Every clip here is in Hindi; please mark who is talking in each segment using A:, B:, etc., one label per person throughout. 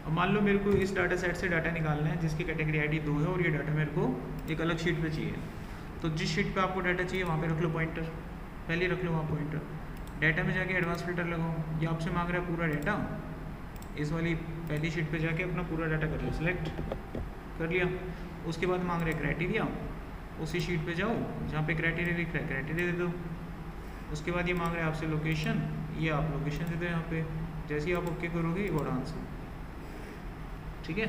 A: अब मान लो मेरे को इस डाटा सेट से डाटा निकालना है जिसकी कैटेगरी आईडी 2 है और ये डाटा मेरे को एक अलग शीट पे चाहिए। तो जिस शीट पे आपको डाटा चाहिए वहाँ पे रख लो पॉइंटर, पहले रख लो वहाँ पॉइंटर। डाटा में जाके एडवांस फिल्टर लगाओ, ये आपसे मांग रहा है पूरा डाटा, इस वाली पहली शीट पे जाके अपना पूरा डाटा कर लो, सिलेक्ट कर लिया। उसके बाद मांग रहे क्राइटेरिया, उसी शीट पे जाओ जहाँ पे क्राइटेरिया लिख रहा है क्राइटेरिया दे दो। उसके बाद ये मांग रहे हैं आपसे लोकेशन, ये आप लोकेशन दे दो यहाँ पे। जैसे ही आप ओके करोगे ये बोर्ड आंसर, ठीक है।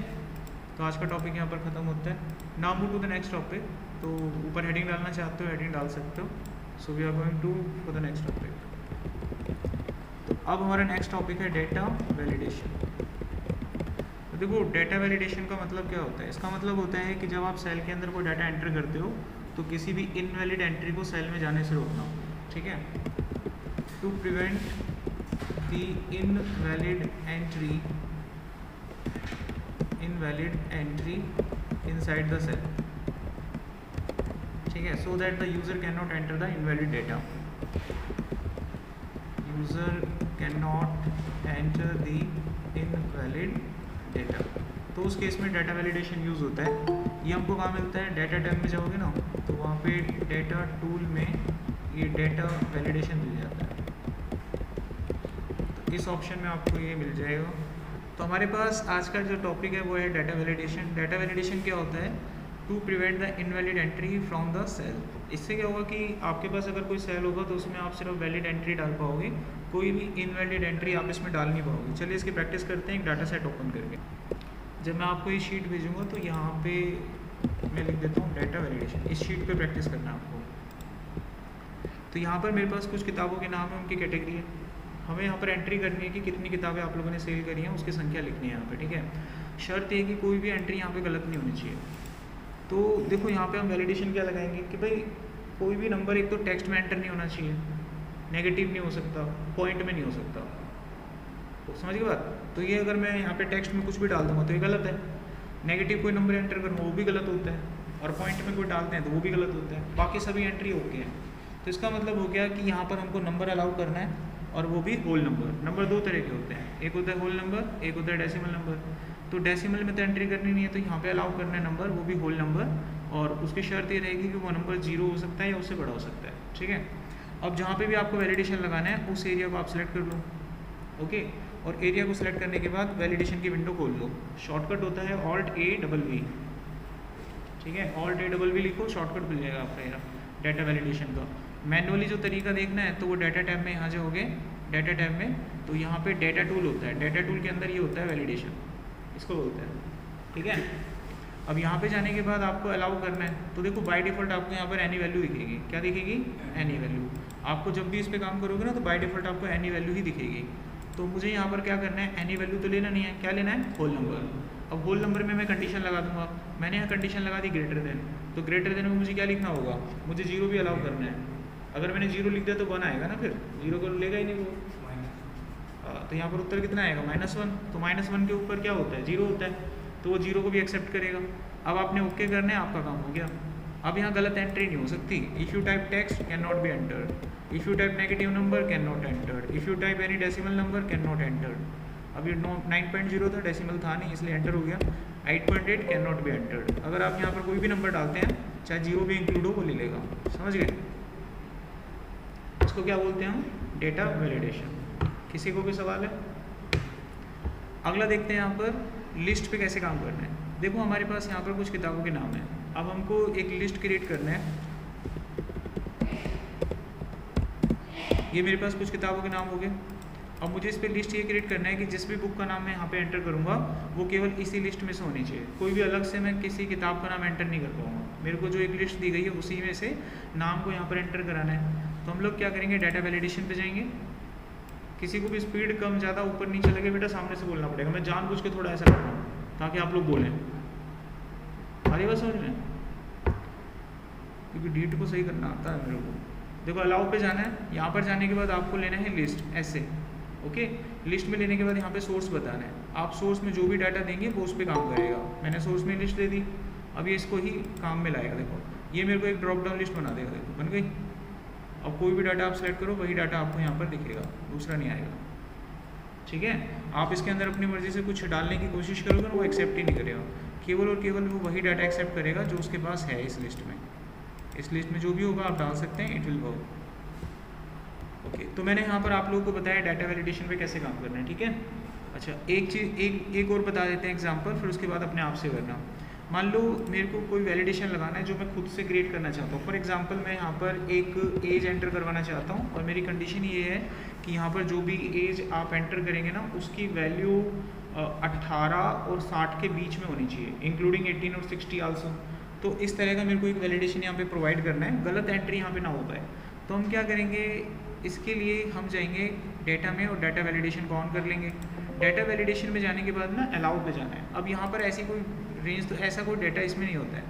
A: तो आज का टॉपिक यहाँ पर ख़त्म होता है। Now move to the next topic. तो ऊपर हेडिंग डालना चाहते हो हेडिंग डाल सकते हो। So we are going to for the next topic. तो अब हमारा नेक्स्ट टॉपिक है डेटा वैलिडेशन। तो देखो डेटा वैलिडेशन का मतलब क्या होता है। इसका मतलब होता है कि जब आप सेल के अंदर कोई डाटा एंटर करते हो तो किसी भी इनवैलिड एंट्री को सेल में जाने से रोकना, ठीक है। To prevent the invalid entry inside the cell, ठीक है, so that the user cannot enter the invalid data. User cannot enter the invalid data. तो उस केस में डाटा वैलिडेशन यूज़ होता है। ये हमको कहाँ मिलता है, डाटा टैब में जाओगे ना तो वहाँ पे डाटा टूल में ये डाटा वैलिडेशन मिल जाता है। तो इस ऑप्शन में आपको ये मिल जाएगा। तो हमारे पास आज का जो टॉपिक है वो है डाटा वैलिडेशन। डाटा वैलिडेशन क्या होता है, to prevent the invalid entry from the cell. इससे क्या होगा कि आपके पास अगर कोई सेल होगा तो उसमें आप सिर्फ वैलिड एंट्री डाल पाओगे, कोई भी इनवैलिड एंट्री आप इसमें डाल नहीं पाओगे। चलिए इसकी प्रैक्टिस करते हैं एक डाटा सेट ओपन करके। जब मैं आपको ये शीट भेजूँगा तो यहाँ पे मैं लिख देता हूँ डाटा वैलिडेशन। इस शीट पे प्रैक्टिस करना है आपको। तो यहाँ पर मेरे पास कुछ किताबों के नाम है, उनकी कैटेगरी है। हमें यहाँ पर एंट्री करनी है कि कितनी किताबें आप लोगों ने सेल करी हैं, उसकी संख्या लिखनी है यहाँ पे, ठीक है। शर्त ये कि कोई भी एंट्री यहाँ पे गलत नहीं होनी चाहिए। तो देखो यहाँ पे हम वैलिडेशन क्या लगाएंगे कि भाई कोई भी नंबर एक तो टेक्स्ट में एंटर नहीं होना चाहिए, नेगेटिव नहीं हो सकता, पॉइंट में नहीं हो सकता। तो समझ गए बात। तो ये अगर मैं यहाँ पे टेक्स्ट में कुछ भी डाल दूँगा तो ये गलत है। नेगेटिव कोई नंबर एंटर करूँ वो भी गलत होता है, और पॉइंट में कोई डालते हैं तो वो भी गलत होता है। बाकी सभी एंट्री ओके हैं। तो इसका मतलब हो गया कि यहाँ पर हमको नंबर अलाउ करना है, और वो भी होल नंबर। नंबर दो तरह के होते हैं, एक होता है होल नंबर, एक होता है डेसिमल नंबर। तो डेसिमल में तो एंट्री करनी नहीं है, तो यहाँ पे अलाउ करना है नंबर, वो भी होल नंबर। और उसकी शर्त ये रहेगी कि वो नंबर 0 हो सकता है या उससे बड़ा हो सकता है, ठीक है। अब जहाँ पे भी आपको वैलिडेशन लगाना है उस एरिया को आप सिलेक्ट कर लो, ओके। और एरिया को सिलेक्ट करने के बाद वैलिडेशन की विंडो खोल लो। शॉर्टकट होता है Alt+A+V, ठीक है। Alt+A+V लिखो, शॉर्टकट मिल जाएगा आपका यहाँ डाटा वैलिडेशन का। मैनुअली जो तरीका देखना है तो वो डाटा टैब में यहाँ जाओगे, डाटा टैब में तो यहाँ पे डाटा टूल होता है। डाटा टूल के अंदर ये होता है वैलिडेशन, इसको बोलते हैं, ठीक है। अब यहाँ पे जाने के बाद आपको अलाउ करना है। तो देखो बाय डिफ़ॉल्ट आपको यहाँ पर एनी वैल्यू दिखेगी। क्या दिखेगी, एनी वैल्यू। आपको जब भी इस पर काम करोगे ना तो बाय डिफ़ॉल्ट आपको एनी वैल्यू ही दिखेगी। तो मुझे यहाँ पर क्या करना है, एनी वैल्यू तो लेना नहीं है, क्या लेना है, होल नंबर। अब होल नंबर में मैं कंडीशन लगा दूंगा। मैंने यहाँ कंडीशन लगा दी ग्रेटर देन, तो ग्रेटर देन में मुझे क्या लिखना होगा, मुझे 0 भी अलाउ करना है। अगर मैंने 0 लिख दिया तो 1 आएगा ना, फिर 0 को लेगा ही नहीं वो। तो यहाँ पर उत्तर कितना आएगा, -1। तो -1 के ऊपर क्या होता है, 0 होता है, तो वो 0 को भी एक्सेप्ट करेगा। अब आपने ओके करना है, आपका काम हो गया। अब यहाँ गलत एंट्री नहीं हो सकती। If you type text can not be entered, if you type negative number can not entered, if you type any decimal number can not entered. अब ये 9.0 था, डेसिमल था नहीं इसलिए एंटर हो गया। 8.8 कैन नॉट बी एंटर्ड। अगर आप यहाँ पर कोई भी नंबर डालते हैं चाहे 0 भी इंक्लूड हो वो ले लेगा, समझ गए। इसको क्या बोलते हैं हम, डेटा वैलिडेशन। किसी को भी सवाल है। अगला देखते हैं यहाँ पर लिस्ट पे कैसे काम करना है। देखो हमारे पास यहाँ पर कुछ किताबों के नाम हैं। अब हमको एक लिस्ट क्रिएट करना है। ये मेरे पास कुछ किताबों के नाम हो गए। अब मुझे इस पर लिस्ट ये क्रिएट करना है कि जिस भी बुक का नाम मैं यहाँ पे एंटर करूँगा वो केवल इसी लिस्ट में से होनी चाहिए। कोई भी अलग से मैं किसी किताब का नाम एंटर नहीं कर पाऊँगा। मेरे को जो एक लिस्ट दी गई है उसी में से नाम को यहाँ पर एंटर कराना है। तो हम लोग क्या करेंगे, डाटा वैलिडेशन पे जाएंगे। किसी को भी स्पीड कम ज़्यादा ऊपर नीचे लगे बेटा सामने से बोलना पड़ेगा। मैं जानबूझ के थोड़ा ऐसा कर रहा हूँ ताकि आप लोग बोलें। अरे बस समझ में, क्योंकि डीट को सही करना आता है मेरे को। देखो अलाउ पे जाना है। यहाँ पर जाने के बाद आपको लेना है लिस्ट, ऐसे, ओके। लिस्ट में लेने के बाद यहाँ पे सोर्स बताना है। आप सोर्स में जो भी डाटा देंगे वो उस पर काम करेगा। मैंने सोर्स में लिस्ट दे दी, अब ये इसको ही काम में लाएगा। देखो ये मेरे को एक ड्रॉप डाउन लिस्ट बना देगा। देखो बन गई। अब कोई भी डाटा आप सेलेक्ट करो वही डाटा आपको यहाँ पर दिखेगा, दूसरा नहीं आएगा, ठीक है। आप इसके अंदर अपनी मर्ज़ी से कुछ डालने की कोशिश करोगे ना, वो एक्सेप्ट ही नहीं करेगा, केवल और केवल वो वही डाटा एक्सेप्ट करेगा जो उसके पास है इस लिस्ट में। इस लिस्ट में जो भी होगा आप डाल सकते हैं, इट विल वर्क। ओके, तो मैंने यहाँ पर आप लोगों को बताया डाटा वैलिडेशन पे कैसे काम करना है, ठीक है। अच्छा, एक और बता देते हैं एग्जांपल, फिर उसके बाद अपने आप से करना। मान लो मेरे को कोई वैलिडेशन लगाना है जो मैं खुद से क्रिएट करना चाहता हूँ। फॉर एग्जांपल मैं यहाँ पर एक एज एंटर करवाना चाहता हूँ और मेरी कंडीशन ये है कि यहाँ पर जो भी एज आप एंटर करेंगे ना उसकी वैल्यू 18 और 60 के बीच में होनी चाहिए, इंक्लूडिंग 18 और 60 आल्सो। तो इस तरह का मेरे को एक वैलिडेशन यहाँ पे प्रोवाइड करना है, गलत एंट्री यहाँ पे ना हो पाए। तो हम क्या करेंगे, इसके लिए हम जाएंगे डेटा में और डाटा वैलिडेशन को ऑन कर लेंगे। डाटा वैलिडेशन में जाने के बाद ना अलाउ पे जाना है। अब यहाँ पर ऐसी कोई रेंज, तो ऐसा कोई डाटा इसमें नहीं होता है।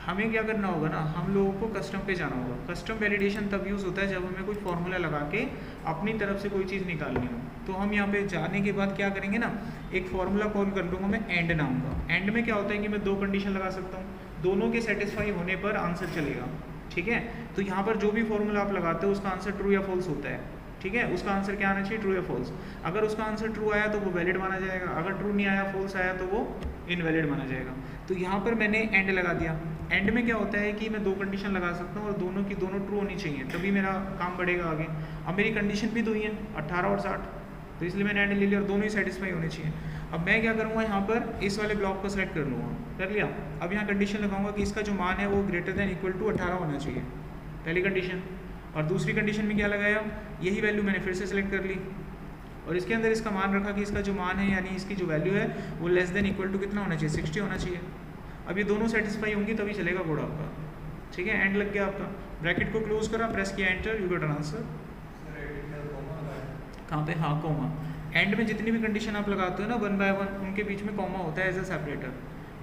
A: हमें क्या करना होगा ना, हम लोगों को कस्टम पे जाना होगा। कस्टम वैलिडेशन तब यूज़ होता है जब हमें कोई फार्मूला लगा के अपनी तरफ से कोई चीज़ निकालनी हो। तो हम यहाँ पे जाने के बाद क्या करेंगे ना, एक फार्मूला कॉल कर लूँगा मैं एंड नाम का। एंड में क्या होता है कि मैं 2 कंडीशन लगा सकता हूँ, दोनों के सेटिस्फाई होने पर आंसर चलेगा, ठीक है। तो यहाँ पर जो भी फार्मूला आप लगाते हो उसका आंसर ट्रू या फॉल्स होता है, ठीक है। उसका आंसर क्या आना चाहिए, ट्रू या फॉल्स। अगर उसका आंसर ट्रू आया तो वो वैलिड माना जाएगा, अगर ट्रू नहीं आया, फॉल्स आया तो वो इनवैलिड माना जाएगा। तो यहाँ पर मैंने एंड लगा दिया। एंड में क्या होता है कि मैं 2 कंडीशन लगा सकता हूँ और दोनों की दोनों ट्रू होनी चाहिए, तभी मेरा काम बढ़ेगा आगे। अब मेरी कंडीशन भी 2 ही है, 18 और 60, तो इसलिए मैंने एंड ले लिया और दोनों ही सेटिस्फाई होने चाहिए। अब मैं क्या करूँगा, यहाँ पर इस वाले ब्लॉक को सिलेक्ट कर लूँगा, कर लिया। अब यहाँ कंडीशन लगाऊंगा कि इसका जो मान है वो ग्रेटर देन इक्वल टू 18 होना चाहिए, पहली कंडीशन। और दूसरी कंडीशन में क्या लगाया, यही वैल्यू मैंने फिर से सिलेक्ट कर ली और इसके अंदर इसका मान रखा कि इसका जो मान है यानी इसकी जो वैल्यू है वो लेस देन इक्वल टू कितना होना चाहिए, 60 होना चाहिए। अब ये दोनों सेटिस्फाई होंगी तभी चलेगा कोड आपका, ठीक है। एंड लग गया आपका, ब्रैकेट को क्लोज करा, प्रेस किया enter, you got an answer. कहाँ पे, हाँ कोमा। एंड में जितनी भी कंडीशन आप लगाते हो ना 1 बाय 1, उनके बीच में कॉमा होता है एज अ सेपरेटर।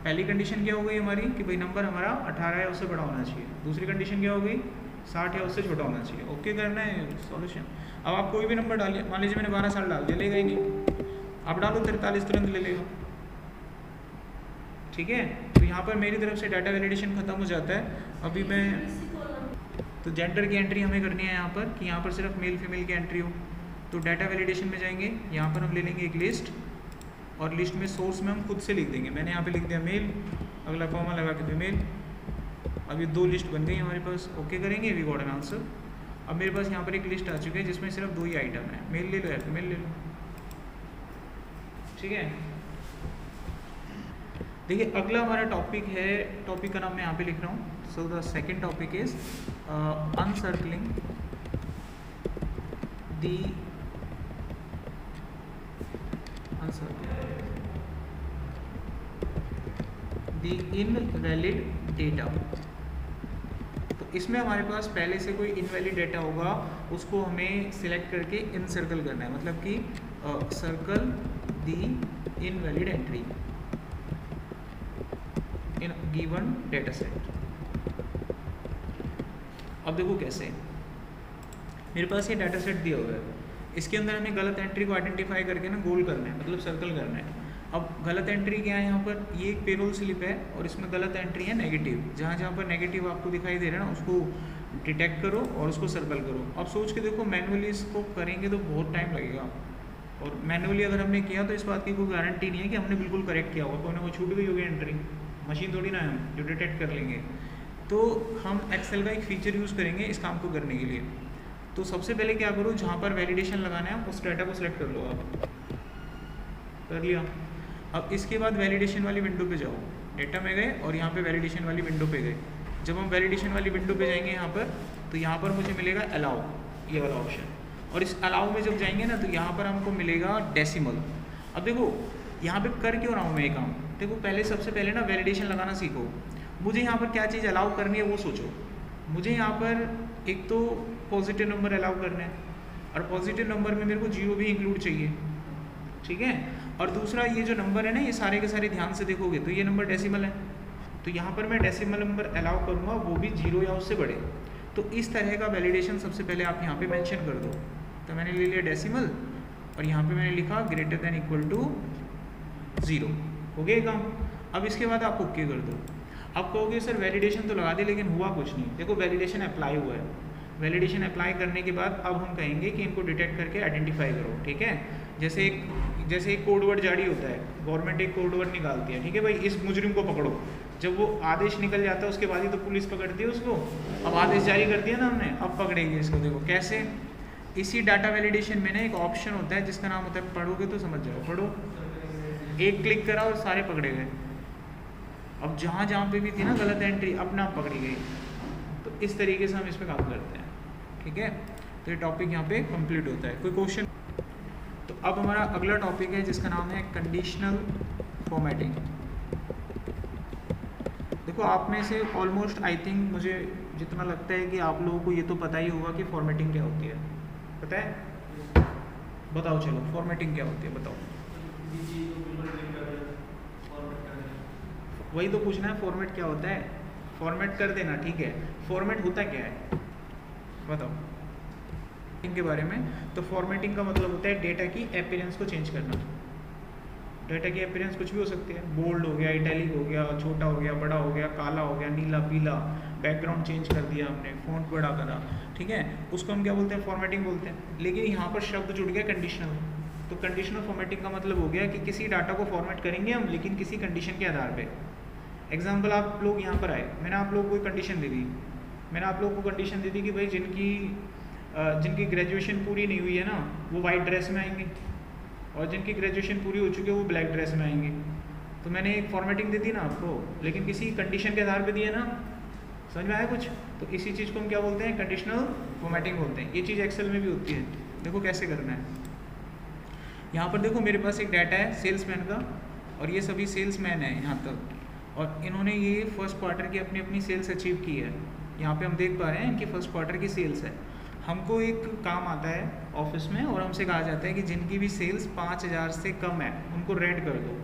A: पहली कंडीशन क्या हो गई हमारी कि भाई नंबर हमारा 18 है उससे बड़ा होना चाहिए। दूसरी कंडीशन क्या हो गई, 60 या उससे छोटा होना चाहिए। ओके करना है सॉल्यूशन। अब आप कोई भी नंबर डालिए, मान लीजिए मैंने 12 साल डाल दिया, लेगा ही नहीं। आप डालो 43, तुरंत ले लेगा, ठीक है। तो यहाँ पर मेरी तरफ से डाटा वैलिडेशन खत्म हो जाता है। अभी मैं तो जेंडर की एंट्री हमें करनी है यहाँ पर कि यहाँ पर सिर्फ मेल फीमेल की एंट्री हो। तो डाटा वैलिडेशन में जाएंगे, यहाँ पर हम ले लेंगे एक लिस्ट और लिस्ट में सोर्स में हम खुद से लिख देंगे। मैंने यहाँ पे लिख दिया मेल, अगला कॉमा लगा के फीमेल। अब ये 2 लिस्ट बन गई हमारे पास। ओके करेंगे, वी गॉट एन आंसर। अब मेरे पास यहाँ पर एक लिस्ट आ चुकी है जिसमें सिर्फ 2 ही आइटम है, मेल ले लो या फीमेल ले लो, ठीक है। देखिए अगला हमारा टॉपिक है, टॉपिक का नाम मैं यहाँ पे लिख रहा हूँ। So the second topic is uncircling the invalid data. तो इसमें हमारे पास पहले से कोई इनवैलिड डेटा होगा, उसको हमें सिलेक्ट करके इनसर्कल करना है, मतलब कि circle the invalid entry in given data set. अब देखो कैसे, मेरे पास ये डाटा सेट दिया हुआ है, इसके अंदर हमें गलत एंट्री को आइडेंटिफाई करके ना गोल करना है, मतलब सर्कल करना है। अब गलत एंट्री क्या है, यहाँ पर ये एक पेरोल स्लिप है और इसमें गलत एंट्री है नेगेटिव। जहाँ जहाँ पर नेगेटिव आपको दिखाई दे रहा है ना उसको डिटेक्ट करो और उसको सर्कल करो। अब सोच के देखो, मैनुअली इसको करेंगे तो बहुत टाइम लगेगा, और मैनुअली अगर हमने किया तो इस बात की कोई गारंटी नहीं है कि हमने बिल्कुल करेक्ट किया होगा, कोई ना कोई छूट गई होगी एंट्री, मशीन थोड़ी ना है जो डिटेक्ट कर लेंगे। तो हम एक्सेल का एक फीचर यूज़ करेंगे इस काम को करने के लिए। तो सबसे पहले क्या करो, जहाँ पर वैलिडेशन लगाना है उस डाटा को सिलेक्ट कर लो, आप कर लिया। अब इसके बाद वैलिडेशन वाली विंडो पे जाओ, डेटा में गए और यहाँ पे वैलिडेशन वाली विंडो पे गए। जब हम वैलिडेशन वाली विंडो पे जाएंगे यहाँ पर, तो यहाँ पर मुझे मिलेगा अलाउ, ये वाला ऑप्शन। और इस अलाउ में जब जाएंगे ना तो यहाँ पर हमको मिलेगा डेसिमल। अब देखो यहाँ पे कर क्यों रहा हूँ मैं ये काम, देखो पहले सबसे पहले ना वैलिडेशन लगाना सीखो। मुझे यहाँ पर क्या चीज़ अलाउ करनी है वो सोचो। मुझे यहाँ पर एक तो पॉजिटिव नंबर अलाउ करना है, और पॉजिटिव नंबर में मेरे को 0 भी इंक्लूड चाहिए, ठीक है। और दूसरा ये जो नंबर है ना, ये सारे के सारे ध्यान से देखोगे तो ये नंबर डेसिमल है, तो यहाँ पर मैं डेसिमल नंबर अलाउ करूँगा, वो भी 0 या उससे बड़े। तो इस तरह का वैलिडेशन सबसे पहले आप यहाँ पे मेंशन कर दो। तो मैंने ले लिया डेसिमल और यहाँ पे मैंने लिखा ग्रेटर देन इक्वल टू 0, हो गया काम। अब इसके बाद आप ओके कर दो। अब कहोगे सर वैलिडेशन तो लगा दे लेकिन हुआ कुछ नहीं। देखो वैलिडेशन अप्लाई हुआ है, वैलिडेशन अप्लाई करने के बाद अब हम कहेंगे कि इनको डिटेक्ट करके आइडेंटिफाई करो, ठीक है। जैसे एक कोड वर्ड जारी होता है, गवर्नमेंट एक कोड वर्ड निकालती है, ठीक है भाई, इस मुजरिम को पकड़ो। जब वो आदेश निकल जाता है उसके बाद ही तो पुलिस पकड़ती है उसको। अब आदेश जारी कर दिया ना हमने, अब पकड़ेगी इसको। देखो कैसे, इसी डाटा वैलिडेशन में ना एक ऑप्शन होता है जिसका नाम होता है, पढ़ोगे तो समझ जाओ, पढ़ो, एक क्लिक करा और सारे पकड़े गए। अब जहाँ जहाँ पे भी थी ना गलत एंट्री, अपना आप पकड़ी गई। तो इस तरीके से हम इस पर काम करते हैं, ठीक है। तो ये टॉपिक यहाँ पे कंप्लीट होता है। कोई क्वेश्चन? तो अब हमारा अगला टॉपिक है जिसका नाम है कंडीशनल फॉर्मेटिंग। देखो आप में से ऑलमोस्ट आई थिंक, मुझे जितना लगता है कि आप लोगों को ये तो पता ही होगा कि फॉर्मेटिंग क्या होती है। पता है? बताओ चलो, फॉर्मेटिंग क्या होती है बताओ। वही तो पूछना है, फॉर्मेट क्या होता है। फॉर्मेट कर देना, ठीक है। फॉर्मेट होता क्या है बताओ इनके बारे में। तो फॉर्मेटिंग का मतलब होता है डेटा की अपीयरेंस को चेंज करना। डेटा की अपीयरेंस कुछ भी हो सकती है, बोल्ड हो गया, इटैलिक हो गया, छोटा हो गया, बड़ा हो गया, काला हो गया, नीला पीला, बैकग्राउंड चेंज कर दिया हमने, फॉन्ट बड़ा करा, ठीक है, उसको हम क्या बोलते हैं, फॉर्मेटिंग बोलते हैं। लेकिन यहाँ पर शब्द जुड़ गया कंडीशनल। तो कंडीशनल फॉर्मेटिंग का मतलब हो गया कि किसी डाटा को फॉर्मेट करेंगे हम, लेकिन किसी कंडीशन के आधार पर। एग्जाम्पल, आप लोग यहाँ पर आए, मैंने आप लोगों को कंडीशन दे दी। मैंने आप लोगों को कंडीशन दे दी कि भाई जिनकी ग्रेजुएशन पूरी नहीं हुई है ना, वो वाइट ड्रेस में आएंगे, और जिनकी ग्रेजुएशन पूरी हो चुकी है वो ब्लैक ड्रेस में आएंगे। तो मैंने एक फॉर्मेटिंग दी थी ना आपको, लेकिन किसी कंडीशन के आधार पे दी है ना। समझ में आया कुछ? तो इसी चीज़ को हम क्या बोलते हैं, कंडीशनल फॉर्मेटिंग बोलते हैं। ये चीज़ एक्सेल में भी होती है। देखो कैसे करना है। यहाँ पर देखो मेरे पास एक डाटा है सेल्समैन का, और ये सभी सेल्समैन हैं यहाँ तक, और इन्होंने ये फर्स्ट क्वार्टर की अपनी अपनी सेल्स अचीव की है। यहाँ पे हम देख पा रहे हैं इनकी फर्स्ट क्वार्टर की सेल्स है। हमको एक काम आता है ऑफिस में, और हमसे कहा जाता है कि जिनकी भी सेल्स 5000 से कम है उनको रेड कर दो।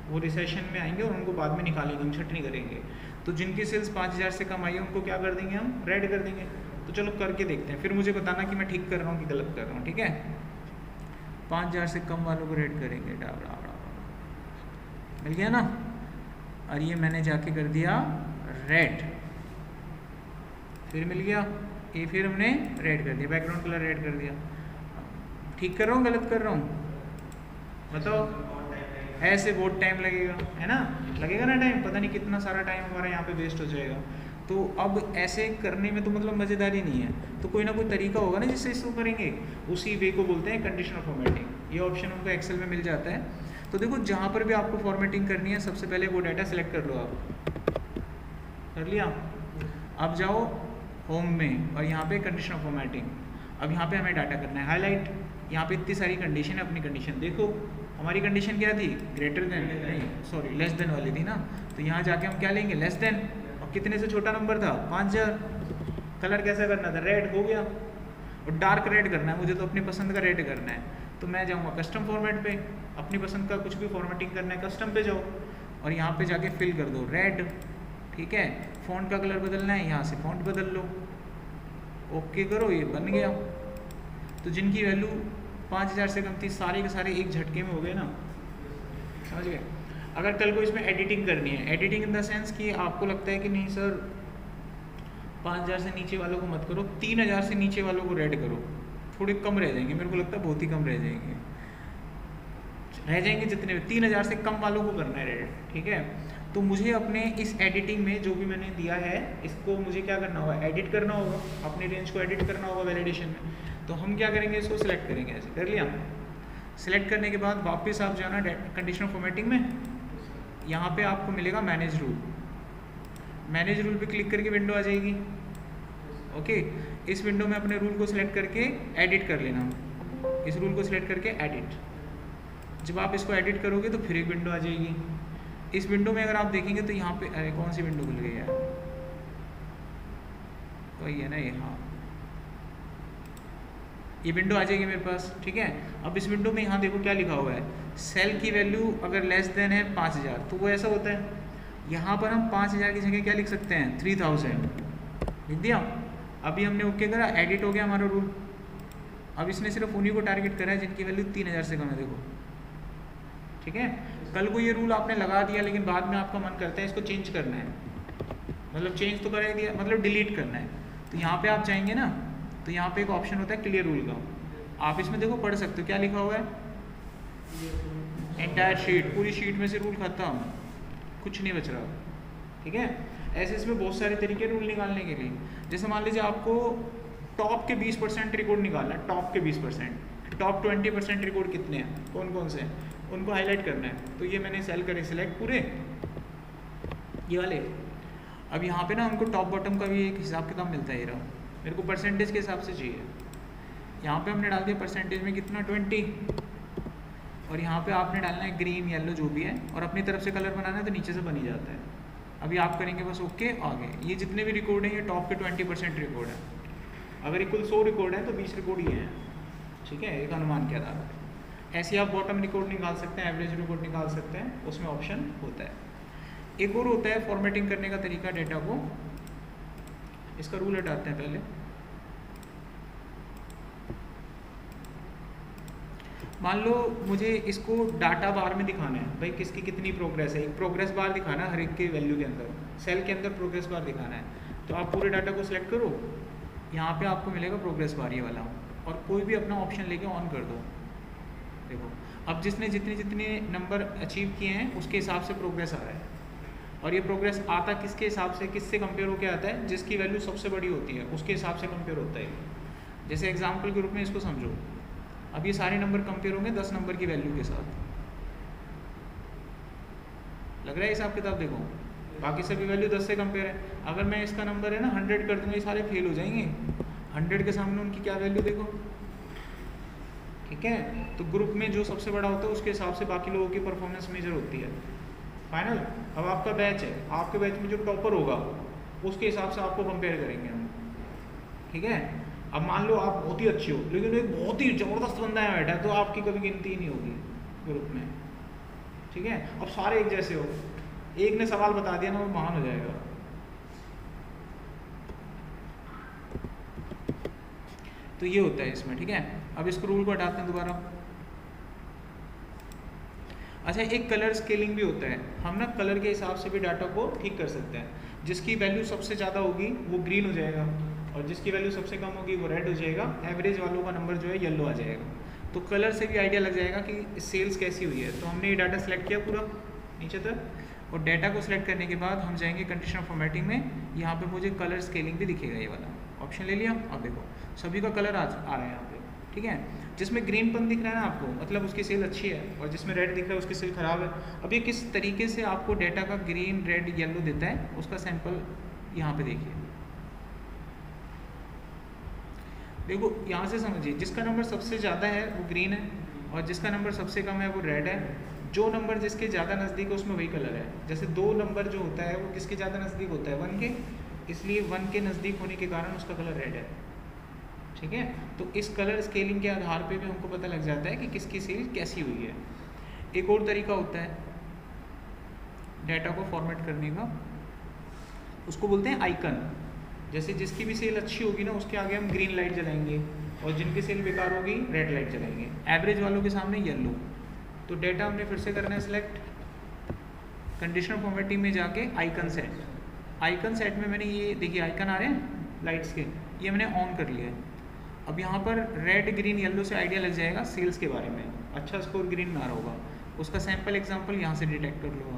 A: वो रिसेशन में आएंगे और उनको बाद में निकालेंगे, हम छटनी करेंगे। तो जिनकी सेल्स 5000 से कम आई है उनको क्या कर देंगे, हम रेड कर देंगे। तो चलो करके देखते हैं, फिर मुझे बताना कि मैं ठीक कर रहा हूँ कि गलत कर रहा हूँ, ठीक है। 5000 से कम वालों को रेड करेंगे, डाबड़ा मिल गया ना। और ये मैंने जाके कर दिया रेड, फिर मिल गया ये, फिर हमने रेड कर दिया, बैकग्राउंड कलर रेड कर दिया। ठीक कर रहा हूँ गलत कर रहा हूँ बताओ। ऐसे बहुत टाइम लगेगा, है ना, लगेगा ना टाइम, पता नहीं कितना सारा टाइम हमारा यहाँ पे वेस्ट हो जाएगा। तो अब ऐसे करने में तो मतलब मज़ेदारी नहीं है, तो कोई ना कोई तरीका होगा ना जिससे इसको करेंगे। उसी वे को बोलते हैं कंडीशनल फॉर्मेटिंग। ये ऑप्शन हमको एक्सेल में मिल जाता है। तो देखो जहाँ पर भी आपको फॉर्मेटिंग करनी है, सबसे पहले वो डाटा सेलेक्ट कर लो। आप कर लिया, अब जाओ होम में, और यहाँ पे कंडीशनल फॉर्मेटिंग। अब यहाँ पे हमें डाटा करना है हाईलाइट। यहाँ पे इतनी सारी कंडीशन है, अपनी कंडीशन देखो। हमारी कंडीशन क्या थी, ग्रेटर देन, नहीं सॉरी लेस देन वाली थी ना। तो यहाँ जाके हम क्या लेंगे, लेस देन। और कितने से छोटा नंबर था, 5000। कलर कैसा करना था, रेड हो गया। और डार्क रेड करना है मुझे, तो अपनी पसंद का रेड करना है। तो मैं जाऊँगा कस्टम फॉर्मेट पे, अपनी पसंद का कुछ भी फॉर्मेटिंग करना है कस्टम पे जाओ, और यहाँ पे जाके फिल कर दो रेड, ठीक है। फ़ॉन्ट का कलर बदलना है, यहाँ से फ़ॉन्ट बदल लो, ओके करो, ये बन गया। तो जिनकी वैल्यू 5000 से कम थी, सारे के सारे एक झटके में हो गए ना, समझ गए। अगर कल को इसमें एडिटिंग करनी है, एडिटिंग इन द सेंस कि आपको लगता है कि नहीं सर 5000 से नीचे वालों को मत करो, 3000 से नीचे वालों को रेड करो, थोड़े कम रह जाएंगे, मेरे को लगता है बहुत ही कम रह जाएंगे जितने 3000 से कम वालों को करना है रेड, ठीक है। तो मुझे अपने इस एडिटिंग में जो भी मैंने दिया है, इसको मुझे क्या करना होगा, एडिट करना होगा, अपनी रेंज को एडिट करना होगा वैलिडेशन में। तो हम क्या करेंगे, इसको सिलेक्ट करेंगे, ऐसे कर लिया। सिलेक्ट करने के बाद वापस आप जाना कंडीशनल फॉर्मेटिंग में, यहाँ पे आपको मिलेगा मैनेज रूल। मैनेज रूल पे क्लिक करके विंडो आ जाएगी, ओके। इस विंडो में अपने रूल को सिलेक्ट करके एडिट कर लेना, इस रूल को सिलेक्ट करके एडिट। जब आप इसको एडिट करोगे तो फिर एक विंडो आ जाएगी। इस विंडो में अगर आप देखेंगे तो यहाँ पे, अरे कौन सी विंडो खुल गई है, वही है ना ये, हाँ ये विंडो आ जाएगी मेरे पास, ठीक है। अब इस विंडो में यहाँ देखो क्या लिखा हुआ है, सेल की वैल्यू अगर लेस देन है 5000, तो वो ऐसा होता है। यहाँ पर हम 5000 की जगह क्या लिख सकते हैं, 3000 लिख दिया। अभी हमने ओके करा, एडिट हो गया हमारा रूल। अब इसने सिर्फ उन्हीं को टारगेट करा है जिनकी वैल्यू 3000 से कम है, देखो, ठीक है। कल को ये रूल आपने लगा दिया, लेकिन बाद में आपका मन करता है इसको चेंज करना है, मतलब चेंज तो कर दिया, मतलब डिलीट करना है। तो यहाँ पे आप जाएंगे ना, तो यहाँ पे एक ऑप्शन होता है क्लियर रूल का, आप इसमें देखो पढ़ सकते हो क्या लिखा हुआ है, एंटायर शीट, पूरी शीट में से रूल खत्म, कुछ नहीं बच रहा। ठीक है, ऐसे इसमें बहुत सारे तरीके रूल निकालने के लिए। जैसे मान लीजिए आपको टॉप के 20% रिकॉर्ड निकालना है, टॉप के 20%, टॉप 20% रिकॉर्ड कितने हैं, कौन कौन से हैं, उनको हाईलाइट करना है। तो ये मैंने सेल करे सिलेक्ट पूरे ये वाले। अब यहाँ पे ना उनको टॉप बॉटम का भी एक हिसाब किताब मिलता है। ये रहा, मेरे को परसेंटेज के हिसाब से चाहिए। यहाँ पे हमने डाल दिया परसेंटेज में कितना 20, और यहाँ पे आपने डालना है ग्रीन येलो जो भी है, और अपनी तरफ से कलर बनाना है तो नीचे से बन ही जाता है। अभी आप करेंगे बस ओके आगे। ये जितने भी रिकॉर्ड हैं ये टॉप के 20% रिकॉर्ड है। अगर कुल 100 रिकॉर्ड है तो 20 रिकॉर्ड ये हैं। ठीक है, एक अनुमान के आधार पर। ऐसे आप बॉटम रिकॉर्ड निकाल सकते हैं, एवरेज रिकॉर्ड निकाल सकते हैं, उसमें ऑप्शन होता है। एक और होता है फॉर्मेटिंग करने का तरीका डेटा को। इसका रूल हटाते हैं पहले। मान लो मुझे इसको डाटा बार में दिखाना है, भाई किसकी कितनी प्रोग्रेस है। एक प्रोग्रेस बार दिखाना है हर एक के वैल्यू के अंदर, सेल के अंदर प्रोग्रेस बार दिखाना है। तो आप पूरे डाटा को सिलेक्ट करो, यहाँ पे आपको मिलेगा प्रोग्रेस बार ये वाला, और कोई भी अपना ऑप्शन लेके ऑन कर दो। देखो अब जिसने जितने जितने नंबर अचीव किए हैं उसके हिसाब से प्रोग्रेस आ रहा है। और ये प्रोग्रेस आता किसके हिसाब से, किससे कंपेयर होकर आता है, जिसकी वैल्यू सबसे बड़ी होती है उसके हिसाब से कंपेयर होता है। जैसे एग्जाम्पल के रूप में इसको समझो, अब ये सारे नंबर कंपेयर होंगे 10 नंबर की वैल्यू के साथ। लग रहा है हिसाब किताब? देखो बाकी सभी वैल्यू 10 से कंपेयर है। अगर मैं इसका नंबर है ना 100 कर दूंगा, ये सारे फेल हो जाएंगे। 100 के सामने उनकी क्या वैल्यू देखो। ठीक है, तो ग्रुप में जो सबसे बड़ा होता है उसके हिसाब से बाकी लोगों की परफॉर्मेंस मेजर होती है। फाइनल, अब आपका बैच है, आपके बैच में जो टॉपर होगा उसके हिसाब से आपको कंपेयर करेंगे हम। ठीक है, अब मान लो आप बहुत ही अच्छी हो लेकिन एक बहुत ही ज़बरदस्त बंदा है बैठा है, तो आपकी कभी गिनती ही नहीं होगी ग्रुप में। ठीक है, अब सारे एक जैसे हो, एक ने सवाल बता दिया ना वो महान हो जाएगा। तो ये होता है इसमें। ठीक है, अब इसको रूल को हटाते हैं दोबारा। अच्छा, एक कलर स्केलिंग भी होता है। हम ना कलर के हिसाब से भी डाटा को ठीक कर सकते हैं। जिसकी वैल्यू सबसे ज़्यादा होगी वो ग्रीन हो जाएगा, और जिसकी वैल्यू सबसे कम होगी वो रेड हो जाएगा। एवरेज वालों का नंबर जो है येलो आ जाएगा। तो कलर से भी आइडिया लग जाएगा कि सेल्स कैसी हुई है। तो हमने ये डाटा सेलेक्ट किया पूरा नीचे तक, और डाटा को सिलेक्ट करने के बाद हम जाएंगे कंडीशनल फॉर्मेटिंग में। यहाँ पे मुझे कलर स्केलिंग भी दिखेगा, ये वाला ऑप्शन ले लिया। अब देखो सभी का कलर आ रहा है यहाँ पे। ठीक है, जिसमें ग्रीन पन दिख रहा है ना आपको, मतलब उसकी सेल अच्छी है, और जिसमें रेड दिख रहा है उसकी सेल खराब है। अब ये किस तरीके से आपको डाटा का ग्रीन रेड येलो देता है उसका सैंपल यहाँ पे देखिए। देखो यहाँ से समझिए, जिसका नंबर सबसे ज़्यादा है वो ग्रीन है, और जिसका नंबर सबसे कम है वो रेड है। जो नंबर जिसके ज़्यादा नज़दीक है उसमें वही कलर है। जैसे 2 नंबर जो होता है वो किसके ज़्यादा नज़दीक होता है, 1 के, इसलिए 1 के नज़दीक होने के कारण उसका कलर रेड है। ठीक है, तो इस कलर स्केलिंग के आधार पे भी हमको पता लग जाता है कि किसकी सेल कैसी हुई है। एक और तरीका होता है डाटा को फॉर्मेट करने का, उसको बोलते हैं आइकन। जैसे जिसकी भी सेल अच्छी होगी ना उसके आगे हम ग्रीन लाइट जलाएंगे, और जिनकी सेल बेकार होगी रेड लाइट जलाएंगे। एवरेज वालों के सामने येलो। तो डाटा हमने फिर से करना है सिलेक्ट, कंडीशनल फॉर्मेटिंग में जाके आइकन सेट। आइकन सेट में मैंने ये देखिए आइकन आ रहे हैं लाइट्स के, ये मैंने ऑन कर लिया है। अब यहाँ पर रेड ग्रीन येलो से आइडिया लग जाएगा सेल्स के बारे में। अच्छा स्कोर ग्रीन में आ रहा होगा, उसका सैम्पल एग्जाम्पल यहाँ से डिटेक्ट कर लूँगा।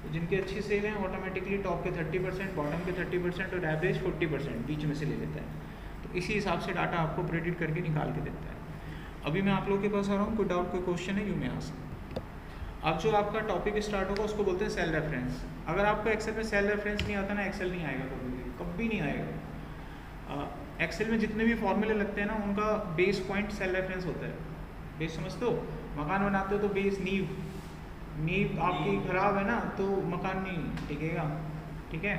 A: तो जिनकी अच्छी सेल है ऑटोमेटिकली टॉप के 30%, बॉटम के 30% और एवरेज 40% बीच में से ले लेता है। तो इसी हिसाब से डाटा आपको प्रेडिक्ट करके निकाल के देता है। अभी मैं आप लोगों के पास आ रहा हूँ, कोई डाउट कोई क्वेश्चन है यू में आस्क। अब जो आपका टॉपिक स्टार्ट होगा उसको बोलते हैं सेल रेफरेंस। अगर आपको एक्सेल में सेल रेफरेंस नहीं आता ना, एक्सेल नहीं आएगा, कभी नहीं आएगा। एक्सेल में जितने भी फॉर्मूले लगते हैं ना उनका बेस पॉइंट सेल रेफरेंस होता है। बेस समझते हो, मकान बनाते हो तो बेस नींव आपकी खराब है ना तो मकान नहीं टिकेगा। ठीक है,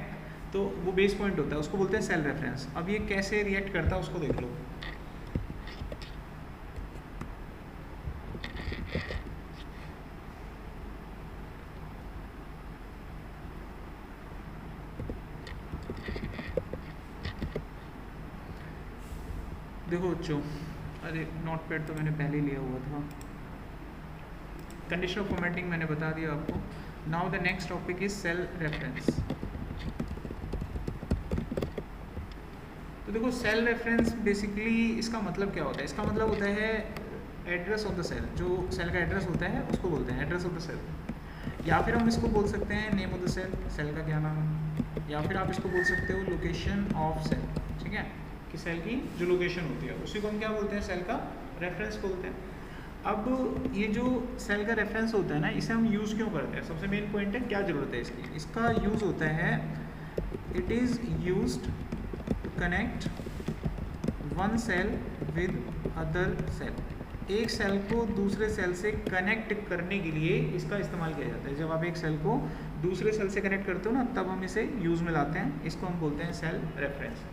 A: तो वो बेस पॉइंट होता है, उसको बोलते हैं सेल रेफरेंस। अब ये कैसे रिएक्ट करता है उसको देख लो। देखो बच्चों, अरे नोट पैड तो मैंने पहले लिया हुआ था। कंडीशनल फॉर्मेटिंग मैंने बता दिया आपको। Now the next topic is cell reference. तो तो देखो सेल रेफरेंस बेसिकली इसका मतलब क्या होता है, इसका मतलब होता है एड्रेस ऑफ द सेल, जो सेल का एड्रेस होता है उसको बोलते हैं एड्रेस ऑफ द सेल। या फिर हम इसको बोल सकते हैं name of the cell, cell का क्या नाम है। या फिर आप इसको बोल सकते हो लोकेशन ऑफ सेल, ठीक है, कि सेल की जो लोकेशन होती है उसी को हम क्या बोलते हैं, सेल का रेफरेंस बोलते हैं। अब ये जो सेल का रेफरेंस होता है ना, इसे हम यूज़ क्यों करते हैं, सबसे मेन पॉइंट है क्या ज़रूरत है इसकी। इसका यूज़ होता है, it is used to connect one cell with other cell, एक सेल को दूसरे सेल से कनेक्ट करने के लिए इसका इस्तेमाल किया जाता है। जब आप एक सेल को दूसरे सेल से कनेक्ट करते हो ना, तब हम इसे यूज़ में लाते हैं, इसको हम बोलते हैं सेल रेफरेंस।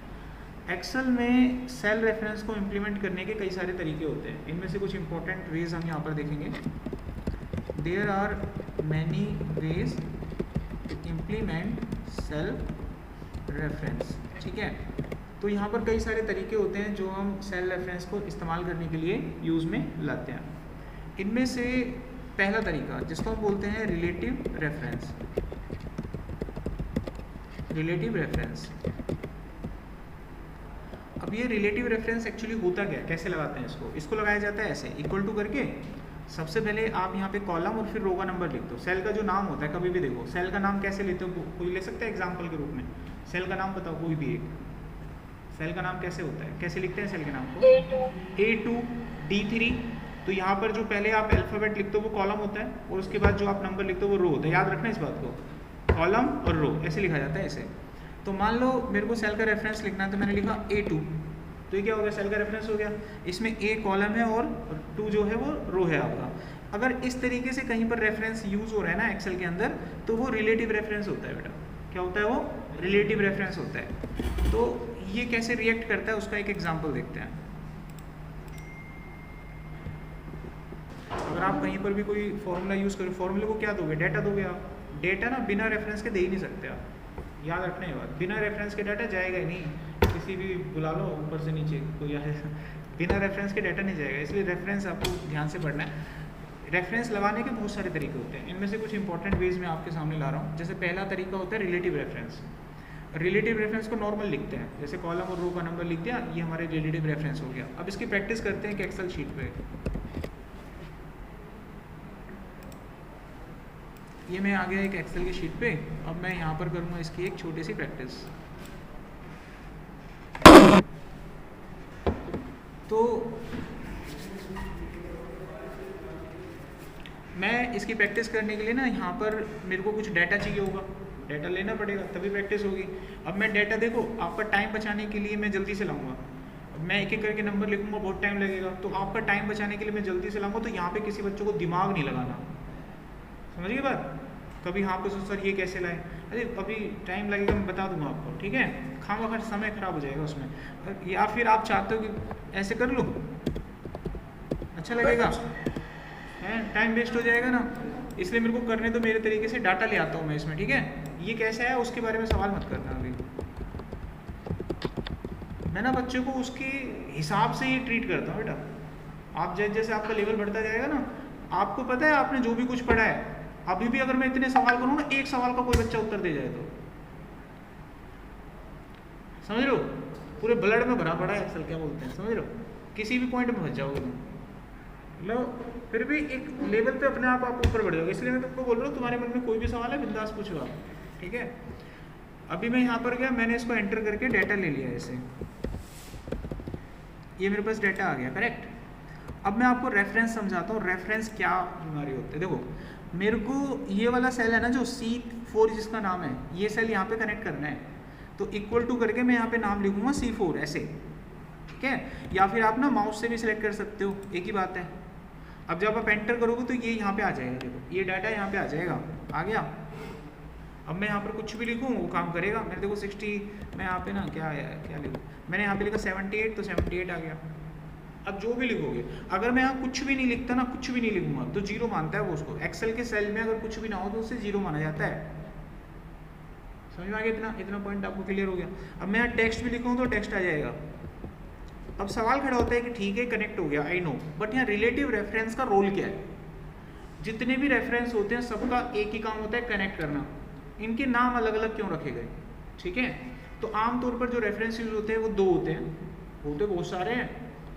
A: एक्सेल में सेल रेफरेंस को इम्प्लीमेंट करने के कई सारे तरीके होते हैं, इनमें से कुछ इंपॉर्टेंट वेज हम यहाँ पर देखेंगे। There are many ways to implement cell reference, ठीक है। तो यहाँ पर कई सारे तरीके होते हैं जो हम सेल रेफरेंस को इस्तेमाल करने के लिए यूज़ में लाते हैं। इनमें से पहला तरीका जिसको हम बोलते हैं रिलेटिव रेफरेंस, रिलेटिव रेफरेंस। अब ये रिलेटिव रेफरेंस एक्चुअली होता क्या है, कैसे लगाते हैं इसको, इसको लगाया जाता है ऐसे इक्वल टू करके। सबसे पहले आप यहाँ पे कॉलम और फिर रो का नंबर लिख दो। सेल का जो नाम होता है, कभी भी देखो सेल का नाम कैसे लेते हो, कोई ले सकता है एग्जाम्पल के रूप में, सेल का नाम बताओ कोई भी एक, सेल का नाम कैसे होता है, कैसे लिखते हैं सेल के नाम को, A2 D3। तो यहाँ पर जो पहले आप अल्फ़ाबेट लिखते हो वो कॉलम होता है, और उसके बाद जो आप नंबर लिखते हो वो रो होता है। याद रखना इस बात को, कॉलम और रो ऐसे लिखा जाता है ऐसे। तो मान लो मेरे को सेल का रेफरेंस लिखना है, तो मैंने लिखा A2, तो ये क्या हो गया, सेल का रेफरेंस हो गया। इसमें A कॉलम है और 2 जो है वो रो है आपका। अगर इस तरीके से कहीं पर रेफरेंस यूज़ हो रहा है ना एक्सेल के अंदर, तो वो रिलेटिव रेफरेंस होता है बेटा। क्या होता है वो, रिलेटिव रेफरेंस होता है। तो ये कैसे रिएक्ट करता है उसका एक एग्जांपल देखते हैं। अगर आप कहीं पर भी कोई फॉर्मूला यूज़ करो, फॉर्मूले को क्या दोगे, डाटा दोगे आप। डाटा ना बिना रेफरेंस के दे ही नहीं सकते आप, याद रखना ये बात, बिना रेफरेंस के डाटा जाएगा ही नहीं। किसी भी बुला लो ऊपर से नीचे कोई आए, बिना रेफरेंस के डाटा नहीं जाएगा। इसलिए रेफरेंस आपको ध्यान से पढ़ना है। रेफरेंस लगाने के बहुत सारे तरीके होते हैं, इनमें से कुछ इंपॉर्टेंट वेज मैं आपके सामने ला रहा हूँ। जैसे पहला तरीका होता है रिलेटिव रेफरेंस। रिलेटिव रेफरेंस को नॉर्मल लिखते हैं, जैसे कॉलम और रो का नंबर लिख दिया, ये हमारे रिलेटिव रेफरेंस हो गया। अब इसकी प्रैक्टिस करते हैं कि एक्सेल शीट पे, ये मैं आ गया एक एक्सेल की शीट पे। अब मैं यहाँ पर करूँगा इसकी एक छोटी सी प्रैक्टिस। तो मैं इसकी प्रैक्टिस करने के लिए ना, यहाँ पर मेरे को कुछ डाटा चाहिए होगा, डाटा लेना पड़ेगा तभी प्रैक्टिस होगी। अब मैं डाटा, देखो आपका टाइम बचाने के लिए मैं जल्दी से लाऊंगा, मैं एक एक करके नंबर लिखूंगा, बहुत टाइम लगेगा। तो आपका टाइम बचाने के लिए मैं जल्दी से लाऊंगा, तो यहाँ पे किसी बच्चों को दिमाग नहीं लगाना, समझिए बात। कभी हाँ पे सर ये कैसे लाए, अरे अभी टाइम लगेगा, मैं बता दूंगा आपको, ठीक है। खामा समय खराब हो जाएगा उसमें। या फिर आप चाहते हो कि ऐसे कर लूँ, अच्छा लगेगा, टाइम वेस्ट हो जाएगा ना, इसलिए मेरे को करने तो मेरे तरीके से डाटा ले आता हूँ मैं इसमें, ठीक है। ये कैसा है उसके बारे में सवाल मत करना अभी, मैं ना बच्चे को उसके हिसाब से ही ट्रीट करता हूँ बेटा। आप जैसे जैसे आपका लेवल बढ़ता जाएगा ना, आपको पता है आपने जो भी कुछ पढ़ा है, अभी भी अगर मैं इतने सवाल करूँ ना, एक सवाल का कोई बच्चा उत्तर दे जाए तो समझ लो पूरे ब्लड में भरा पड़ा है एक्सेल, क्या बोलते हैं, समझ लो किसी भी पॉइंट में फंस जाओगे तुम, लो फिर भी एक लेवल पे अपने आप ऊपर बढ़ जाओगे। इसलिए मैं तुमको बोल रहा हूँ, तुम्हारे मन में कोई भी सवाल है बिंदास पूछो आप, ठीक है। अभी मैं यहाँ पर गया, मैंने इसको एंटर करके डाटा ले लिया ऐसे, ये मेरे पास डाटा आ गया, करेक्ट। अब मैं आपको रेफरेंस समझाता हूँ, रेफरेंस क्या बीमारी होती है। देखो मेरे को ये वाला सेल है ना जो C4 जिसका नाम है, ये सेल यहाँ पे कनेक्ट करना है, तो इक्वल टू करके मैं यहाँ पे नाम लिखूंगा C4 ऐसे, ठीक है। या फिर आप ना माउस से भी सिलेक्ट कर सकते हो, एक ही बात है। अब जब आप एंटर करोगे तो ये यहाँ पे आ जाएगा, देखो ये डाटा यहाँ पे आ जाएगा, आ गया। अब मैं यहाँ पर कुछ भी लिखूँ वो काम करेगा। मैंने देखो 60, मैं यहाँ पे ना क्या लिखूँ, मैंने यहाँ पे लिखा 78, तो 78 आ गया। अब जो भी लिखोगे, अगर मैं यहाँ कुछ भी नहीं लिखता ना, कुछ भी नहीं लिखूंगा तो जीरो मानता है वो उसको। एक्सेल के सेल में अगर कुछ भी ना हो तो उससे जीरो माना जाता है, समझ में आ गया। इतना पॉइंट आपको क्लियर हो गया। अब मैं यहाँ टेक्स्ट भी लिखूँ तो टेक्स्ट आ जाएगा। अब सवाल खड़ा होता है कि ठीक है कनेक्ट हो गया, आई नो, बट यहाँ रिलेटिव रेफरेंस का रोल क्या है। जितने भी रेफरेंस होते हैं सबका एक ही काम होता है, कनेक्ट करना। इनके नाम अलग अलग क्यों रखे गए, ठीक है। तो आमतौर पर जो रेफरेंस यूज होते हैं वो 2 होते हैं, होते बहुत सारे हैं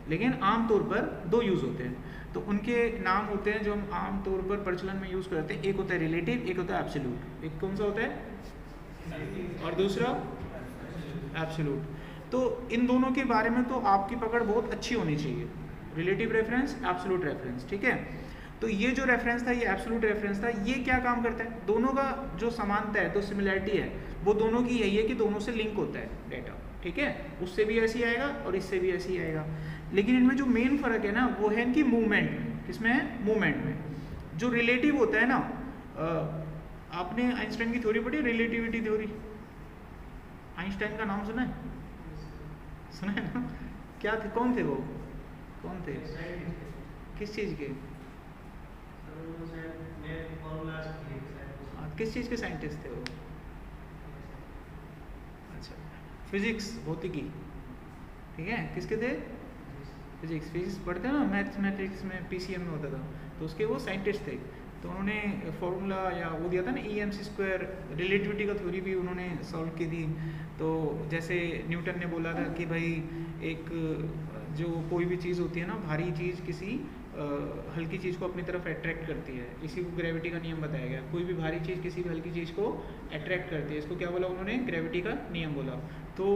A: लेकिन आमतौर पर 2 यूज़ होते हैं। तो उनके नाम होते हैं जो हम आमतौर पर प्रचलन में यूज़ करते हैं, एक होता है रिलेटिव, एक होता है एब्सोल्यूट। एक कौन सा होता है और दूसरा एब्सोल्यूट। तो इन दोनों के बारे में तो आपकी पकड़ बहुत अच्छी होनी चाहिए, रिलेटिव रेफरेंस, एब्सोल्यूट रेफरेंस, ठीक है। तो ये जो रेफरेंस था, ये एब्सोल्यूट रेफरेंस था, ये क्या काम करता है, दोनों का जो समानता है, तो सिमिलैरिटी है, वो दोनों की यही है कि दोनों से लिंक होता है डेटा, ठीक है। उससे भी ऐसे ही आएगा और इससे भी ऐसे ही आएगा। लेकिन इनमें जो मेन फर्क है ना वो है इनकी मूवमेंट में। किसमें है? मूवमेंट में। जो रिलेटिव होता है ना, आपने आइंस्टाइन की थ्योरी पढ़ी, रिलेटिविटी थ्योरी? आइंस्टाइन का नाम सुना है? सुना है ना? क्या थे, कौन थे वो, कौन थे, किस चीज़ के, किस चीज़ के साइंटिस्ट थे वो? अच्छा, फिजिक्स, भौतिकी, ठीक है। किसके थे? फिजिक्स। फिजिक्स पढ़ते हैं ना, मैथमेटिक्स में पीसीएम में होता था, तो उसके वो साइंटिस्ट थे। तो उन्होंने फॉर्मूला या वो दिया था ना, EMC², रिलेटिविटी का थ्योरी भी उन्होंने सॉल्व की थी। तो जैसे न्यूटन ने बोला था कि भाई एक जो कोई भी चीज़ होती है ना, भारी चीज़ किसी हल्की चीज़ को अपनी तरफ अट्रैक्ट करती है, इसी को ग्रेविटी का नियम बताया गया। कोई भी भारी चीज़ किसी भी हल्की चीज़ को अट्रैक्ट करती है, इसको क्या बोला उन्होंने? ग्रेविटी का नियम बोला। तो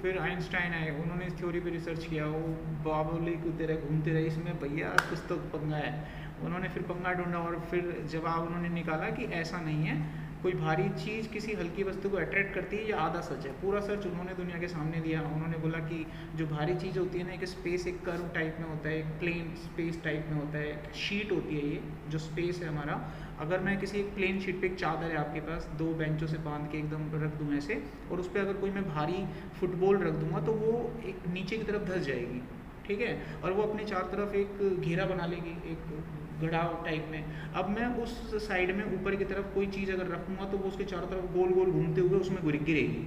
A: फिर आइंस्टाइन आए, उन्होंने इस थ्योरी पे रिसर्च किया, वो बाबुली कूदते रहे, घूमते रहे, इसमें भैया कुछ तो पंगा है। उन्होंने फिर पंगा ढूंढा और फिर जवाब उन्होंने निकाला कि ऐसा नहीं है, कोई भारी चीज़ किसी हल्की वस्तु को अट्रैक्ट करती है, ये आधा सच है। पूरा सच उन्होंने दुनिया के सामने दिया। उन्होंने बोला कि जो भारी चीज़ होती है ना, एक स्पेस, एक कर्व टाइप में होता है, एक प्लेन स्पेस टाइप में होता है, एक शीट होती है, ये जो स्पेस है हमारा, अगर मैं किसी एक प्लेन शीट पे, एक चादर है आपके पास, 2 बेंचों से बांध के एकदम रख दूँ ऐसे, और उस पर अगर कोई मैं भारी फुटबॉल रख दूंगा तो वो एक नीचे की तरफ धंस जाएगी, ठीक है, और वो अपने चारों तरफ एक घेरा बना लेगी, एक गढ़ाव टाइप में। अब मैं उस साइड में ऊपर की तरफ कोई चीज़ अगर रखूँगा तो वो उसके चारों तरफ गोल गोल घूमते हुए उसमें गिरेगी।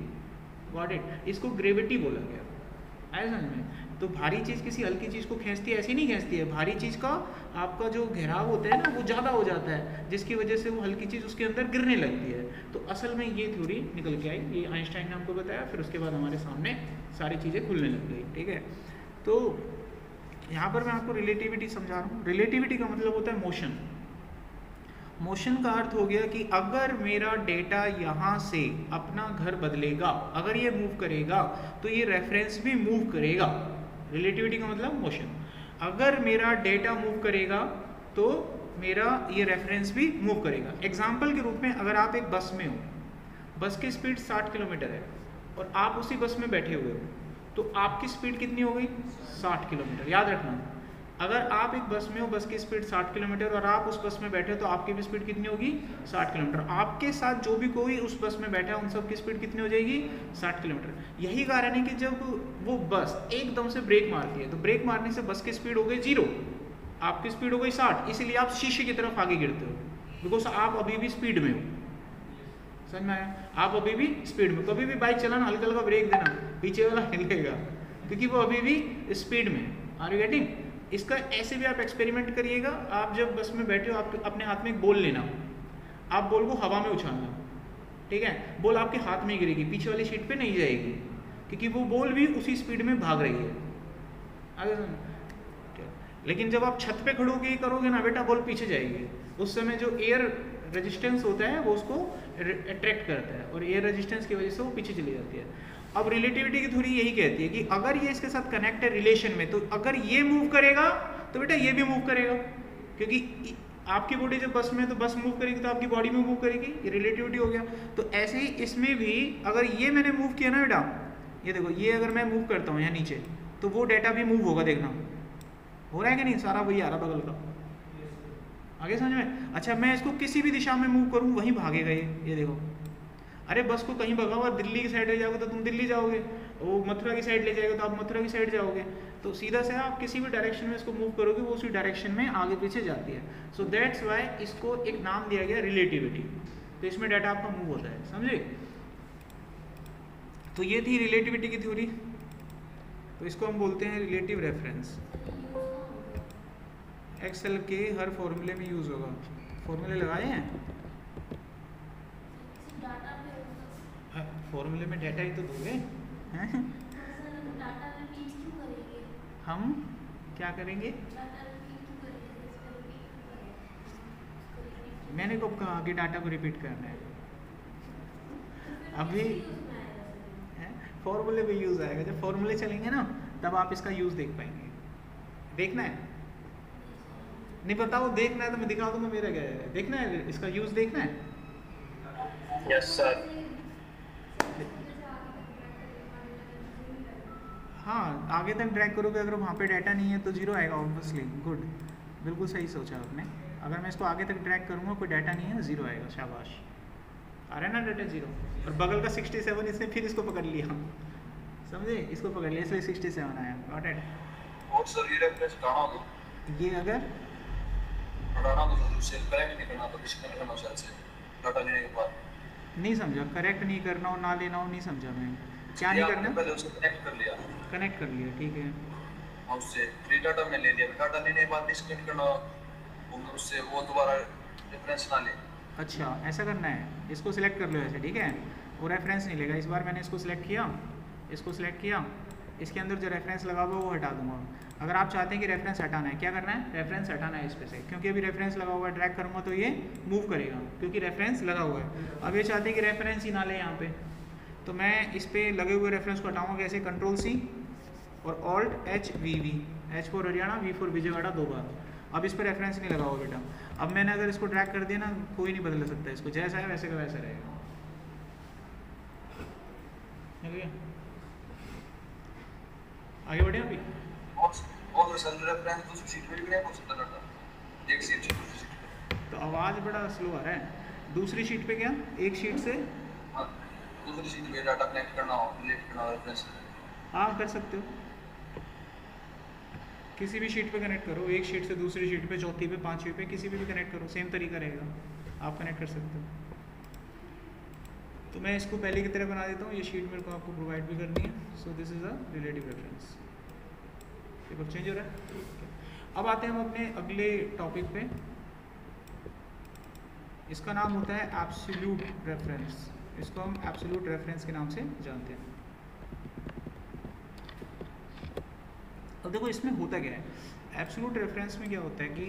A: Got it? इसको ग्रेविटी बोला गया। आया समझ में? तो भारी चीज़ किसी हल्की चीज़ को खींचती है, ऐसी नहीं खींचती है। भारी चीज़ का आपका जो घेराव होता है ना, वो ज़्यादा हो जाता है, जिसकी वजह से वो हल्की चीज़ उसके अंदर गिरने लगती है। तो असल में ये थ्योरी निकल के आई, ये आइंस्टाइन ने हमको बताया, फिर उसके बाद हमारे सामने सारी चीज़ें खुलने लग गई, ठीक है। तो यहाँ पर मैं आपको रिलेटिविटी समझा रहा हूँ। रिलेटिविटी का मतलब होता है मोशन। मोशन का अर्थ हो गया कि अगर मेरा डेटा यहाँ से अपना घर बदलेगा, अगर ये मूव करेगा, तो ये रेफरेंस भी मूव करेगा। रिलेटिविटी का मतलब मोशन। अगर मेरा डेटा मूव करेगा तो मेरा ये रेफरेंस भी मूव करेगा। एग्जाम्पल के रूप में, अगर आप एक बस में हो, बस की स्पीड 60 किलोमीटर है और आप उसी बस में बैठे हुए हो, तो आपकी स्पीड कितनी हो गई? 60 किलोमीटर। याद रखना, अगर आप एक बस में हो, बस की स्पीड 60 किलोमीटर और आप उस बस में बैठे हो, तो आपकी भी स्पीड कितनी होगी? 60 किलोमीटर। आपके साथ जो भी कोई उस बस में बैठा है, उन सब की स्पीड कितनी हो जाएगी? 60 किलोमीटर। यही कारण है कि जब वो बस एकदम से ब्रेक मारती है, तो ब्रेक मारने से बस की स्पीड हो गई 0, आपकी स्पीड हो गई 60, इसलिए आप शीशे की तरफ आगे गिरते हो, बिकॉज आप अभी भी स्पीड में हो। समझ में आया? आप अभी भी स्पीड में। कभी भी बाइक चलाना, हल्का हल्का ब्रेक देना, पीछे वाला हिलेगा, क्योंकि वो अभी भी स्पीड में। Are you getting? इसका ऐसे भी आप एक्सपेरिमेंट करिएगा। आप जब बस में बैठे हो, आप अपने हाथ में एक बॉल लेना, आप बॉल को हवा में उछालना, ठीक है, बॉल आपके हाथ में गिरेगी, पीछे वाली सीट पे नहीं जाएगी, क्योंकि वो बॉल भी उसी स्पीड में भाग रही है। आगे लेकिन जब आप छत पे खड़े होकर करोगे ना बेटा, बॉल पीछे जाएगी। उस समय जो एयर रेजिस्टेंस होता है वो उसको अट्रैक्ट करता है, और एयर रेजिस्टेंस की वजह से वो पीछे चली जाती है। अब रिलेटिविटी की थ्योरी यही कहती है कि अगर ये इसके साथ कनेक्ट है रिलेशन में, तो अगर ये मूव करेगा तो बेटा ये भी मूव करेगा, क्योंकि आपकी बॉडी जब बस में है तो बस मूव करेगी, तो आपकी बॉडी में मूव करेगी। ये रिलेटिविटी हो गया। तो ऐसे ही इसमें भी अगर ये मैंने मूव किया ना बेटा, ये देखो, ये अगर मैं मूव करता हूँ यहाँ नीचे, तो वो डेटा भी मूव होगा। देखना हो रहा है कि नहीं? सारा वही आ रहा बगल का। आगे समझ में? अच्छा, मैं इसको किसी भी दिशा में मूव करूँ, वहीं भागेगा ये देखो। अरे बस को कहीं भगा हुआ दिल्ली की साइड ले जाओगे तो तुम दिल्ली जाओगे, वो मथुरा की साइड ले जाएगा तो आप मथुरा की साइड जाओगे। तो सीधा से आप किसी भी डायरेक्शन में इसको मूव करोगे, वो उसी डायरेक्शन में आगे पीछे जाती है। सो दैट्स वाई इसको एक नाम दिया गया रिलेटिविटी। तो इसमें डाटा आपका मूव होता है, समझे? तो ये थी रिलेटिविटी की थ्योरी। तो इसको हम बोलते हैं रिलेटिव रेफरेंस। एक्सेल के हर फॉर्मूले में यूज होगा। फॉर्मूले लगाए हैं? फॉर्मूले में डाटा ही तो दोगे हैं? हम क्या करेंगे? मैंने कब कहा कि डाटा को रिपीट करना है? अभी फॉर्मूले पे यूज़ आएगा, जब फॉर्मूले चलेंगे ना तब आप इसका यूज़ देख पाएंगे। देखना है? नहीं बताओ, देखना है तो मैं दिखा दूंगा मेरा क्या है। देखना है, इसका यूज़ देखना है।
B: Yes sir.
A: हाँ, आगे तक ड्रैग करोगे, अगर वहाँ पे डाटा नहीं है तो जीरो आएगा ऑब्वियसली। गुड, बिल्कुल सही सोचा आपने। अगर मैं इसको आगे तक ड्रैग करूँगा, कोई डाटा नहीं है, जीरो आएगा। शाबाश, आ रहा है ना डाटा जीरो। और बगल का 67 इसने फिर इसको पकड़ लिया, समझे? इसको पकड़ लिया, इसलिए 67 आया। Got it?
B: और सर ये रेफरेंस हटाना दो,
A: ये अगर
B: हटाना दो तो सेल करेक्ट नहीं करना, तो डिस्कनेक्ट करना सेल से डाटा लेने के बाद।
A: नहीं समझा, करेक्ट नहीं करना हो, ना लेना हो, नहीं समझा मैं। क्या नहीं करना?
B: पहले उसे कनेक्ट कर लिया,
A: कनेक्ट कर लिया, ठीक है।
B: और उससे फ्री डाटा में ले लिया, डाटा लेने के बाद डिस्कनेक्ट करना, उससे वो दोबारा रेफरेंस ना ले।
A: अच्छा, ऐसा करना है। इसको सिलेक्ट कर लो ऐसे, ठीक है? वो रेफरेंस नहीं लेगा। इस बार मैंने इसको सिलेक्ट किया, इसको सिलेक्ट किया, इसके अंदर जो रेफरेंस लगा हुआ है वो हटा दूंगा। अगर आप चाहते हैं कि रेफरेंस हटाना है, क्या करना है? रेफरेंस हटाना है इस पे से, क्योंकि अभी रेफरेंस लगा हुआ है। ड्रैग करूँगा तो ये मूव करेगा, क्योंकि रेफरेंस लगा हुआ है। अब ये चाहते हैं कि रेफरेंस ही ना ले यहाँ पे, तो मैं इस पर लगे हुए रेफरेंस को हटाऊँगा। कैसे? कंट्रोल C और alt H V V, H for Haryana, V for Vijayawada 2 बार। अब इस पर रेफरेंस नहीं लगा हुआ बेटा। अब मैंने अगर इसको ड्रैग कर दिया ना, कोई नहीं बदल सकता इसको, जैसा है वैसे का वैसा रहेगा। आगे बढ़े अभी।
B: और सेल रेफरेंस दूसरी शीट में भी नहीं हो सकता डाटा, एक शीट से दूसरी शीट पे।
A: तो आवाज़ बड़ा स्लो आ रहा है। दूसरी शीट पे क्या? एक शीट से
B: हाँ, दूसरी शीट पे डाटा कनेक्ट करना हो, रिलेट करना हो रेफरेंस से।
A: हाँ, कर सकते हो। किसी भी शीट पे कनेक्ट करो, एक शीट से दूसरी शीट पे, चौथी पे, पांचवी पे, किसी भी कनेक्ट करो, सेम तरीका रहेगा, आप कनेक्ट कर सकते हो। तो मैं इसको पहले की तरह बना देता हूँ। ये शीट मेरे को आपको प्रोवाइड भी करनी है। So this is a relative reference. Paper change हो रहा है। अब आते हैं हम अपने अगले टॉपिक पे। इसका नाम होता है एब्सोल्यूट रेफरेंस। इसको हम एब्सोल्यूट रेफरेंस के नाम से जानते हैं। अब देखो इसमें होता क्या है। एब्सोल्यूट रेफरेंस में क्या होता है कि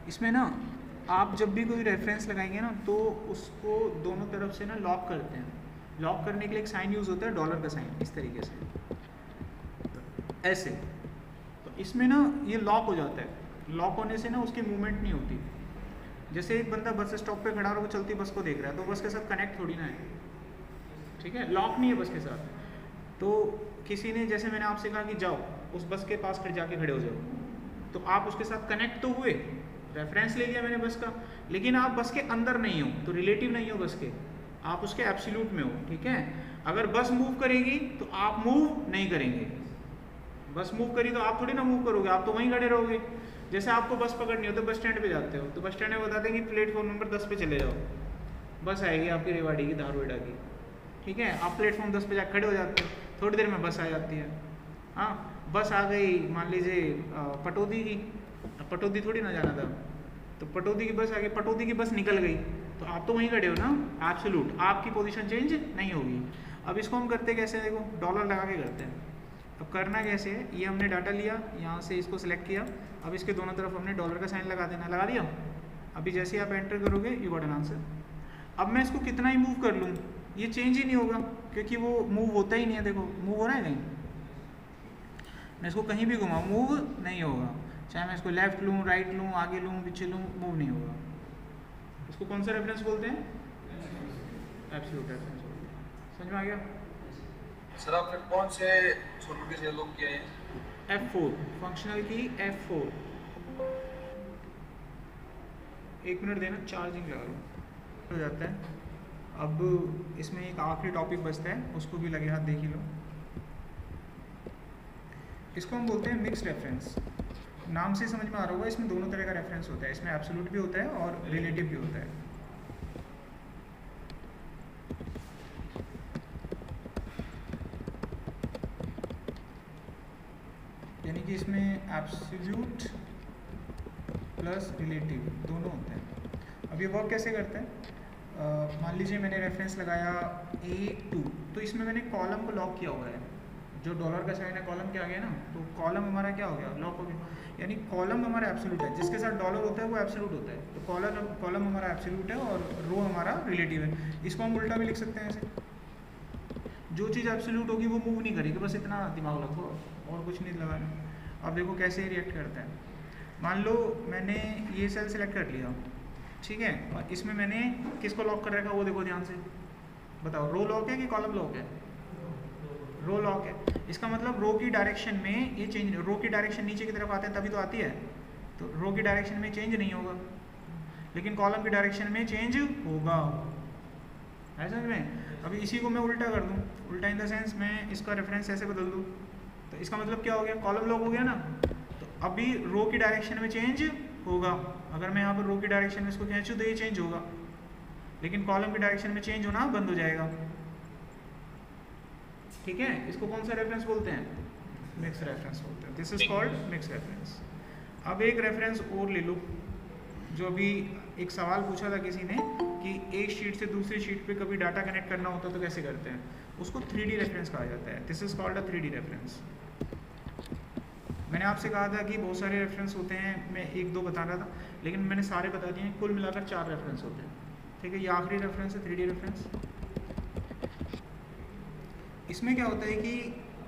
A: इसमें ना आप जब भी कोई रेफरेंस लगाएंगे ना, तो उसको दोनों तरफ से ना लॉक करते हैं। लॉक करने के लिए एक साइन यूज़ होता है, डॉलर का साइन, इस तरीके से, ऐसे। तो इसमें ना ये लॉक हो जाता है। लॉक होने से ना उसकी मूवमेंट नहीं होती। जैसे एक बंदा बस स्टॉप पे खड़ा और वो चलती बस को देख रहा है, तो बस के साथ कनेक्ट थोड़ी ना है, ठीक है? लॉक नहीं है बस के साथ। तो किसी ने, जैसे मैंने आपसे कहा कि जाओ उस बस के पास खड़े जाके खड़े हो जाओ, तो आप उसके साथ कनेक्ट तो हुए, रेफरेंस ले लिया मैंने बस का, लेकिन आप बस के अंदर नहीं हो, तो रिलेटिव नहीं हो बस के, आप उसके एब्सोल्यूट में हो, ठीक है? अगर बस मूव करेगी तो आप मूव नहीं करेंगे। बस मूव करी तो आप थोड़ी ना मूव करोगे, आप तो वहीं खड़े रहोगे। जैसे आपको बस पकड़नी हो तो बस स्टैंड पे जाते हो, तो बस स्टैंड में बताते हैं कि प्लेटफॉर्म नंबर 10 पे चले जाओ, बस आएगी आपकी रेवाड़ी की, धारवाड़ा की, ठीक है? आप प्लेटफॉर्म 10 पे जा खड़े हो जाते हो, थोड़ी देर में बस आ जाती है। हाँ, बस आ गई मान लीजिए पटौदी की, पटौदी थोड़ी ना जाना था, तो पटौदी की बस आ गई, पटौदी की बस निकल गई, तो आप तो वहीं खड़े हो ना, एब्सोल्यूट, आपकी पोजीशन चेंज नहीं होगी। अब इसको हम करते कैसे, देखो डॉलर लगा के करते हैं। अब करना कैसे है, ये हमने डाटा लिया, यहाँ से इसको सिलेक्ट किया, अब इसके दोनों तरफ हमने डॉलर का साइन लगा देना, लगा दिया। अभी जैसे ही आप एंटर करोगे यू गॉट एन आंसर। अब मैं इसको कितना ही मूव कर लूँ ये चेंज ही नहीं होगा, क्योंकि वो मूव होता ही नहीं है। देखो मूव हो रहा है कहीं, मैं इसको कहीं भी घुमाऊँ मूव नहीं होगा, चाहे मैं इसको लेफ्ट लूँ, राइट लूँ, आगे लूँ, पीछे लूँ, मूव नहीं होगा। इसको कौन सा रेफरेंस बोलते हैं? एब्सोल्यूट रेफरेंस बोलते हैं। समझ में आ गया?
B: सर आपने कौन से सॉफ्टवेयर से लॉक किया है?
A: F4 फंक्शनल की F4। एक मिनट देना, चार्जिंग लगा लो, हो जाता है। अब इसमें एक आखिरी टॉपिक बचता है, उसको भी लगे हाथ देख ही लो। इसको हम बोलते हैं मिक्स्ड रेफरेंस। नाम से समझ में आ रहा होगा, इसमें दोनों तरह का रेफरेंस होता है। इसमें एब्सोल्यूट भी होता है और रिलेटिव भी होता है। यानी क्योंकि इसमें एब्सोल्यूट प्लस रिलेटिव दोनों होते हैं। अब ये वर्क कैसे करता है, मान लीजिए मैंने रेफरेंस लगाया A2, तो इसमें मैंने कॉलम को लॉक किया हुआ है, जो डॉलर का साइन है कॉलम के आ गया ना, तो कॉलम हमारा क्या हो गया, लॉक हो गया। यानी कॉलम हमारा एब्सोल्यूट है, जिसके साथ डॉलर होता है वो एब्सोल्यूट होता है, तो कॉलम हमारा एब्सोल्यूट है और रो हमारा रिलेटिव है। इसको हम उल्टा भी लिख सकते हैं ऐसे, जो चीज़ एब्सोल्यूट होगी वो मूव नहीं करेगी, बस इतना दिमाग रखो और कुछ नहीं लगाना। अब देखो कैसे रिएक्ट करता है। मान लो मैंने ये सेल सेलेक्ट कर लिया, ठीक है, और इसमें मैंने किसको लॉक कर रखा वो देखो ध्यान से, बताओ रो लॉक है कि कॉलम लॉक है, रो लॉक है। इसका मतलब रो की डायरेक्शन में ये चेंज, रो की डायरेक्शन नीचे की तरफ आते हैं तभी तो आती है, तो रो की डायरेक्शन में चेंज नहीं होगा, लेकिन कॉलम की डायरेक्शन में चेंज होगा, है समझ में। अभी इसी को मैं उल्टा कर दूं, उल्टा इन द सेंस मैं इसका रेफरेंस ऐसे बदल दूं, तो इसका मतलब क्या हो गया, कॉलम लॉक हो गया ना, तो अभी रो की डायरेक्शन में चेंज होगा। अगर मैं यहाँ पर रो की डायरेक्शन में इसको खींचूं तो ये चेंज होगा, लेकिन कॉलम की डायरेक्शन में चेंज होना बंद हो जाएगा, ठीक है। इसको कौन सा रेफरेंस बोलते हैं, मिक्स रेफरेंस बोलते हैं, this is called mix reference. अब एक रेफरेंस और ले लो, जो अभी एक सवाल पूछा था किसी ने कि एक शीट से दूसरी शीट पे कभी डाटा कनेक्ट करना होता है तो कैसे करते हैं, उसको 3D रेफरेंस कहा जाता है, this is called a 3D reference. मैंने आपसे कहा था कि बहुत सारे रेफरेंस होते हैं, मैं एक दो बता रहा था, लेकिन मैंने सारे बता दिए हैं, कुल मिलाकर 4 रेफरेंस होते हैं, ठीक है। ये आखिरी रेफरेंस है 3D रेफरेंस। इसमें क्या होता है कि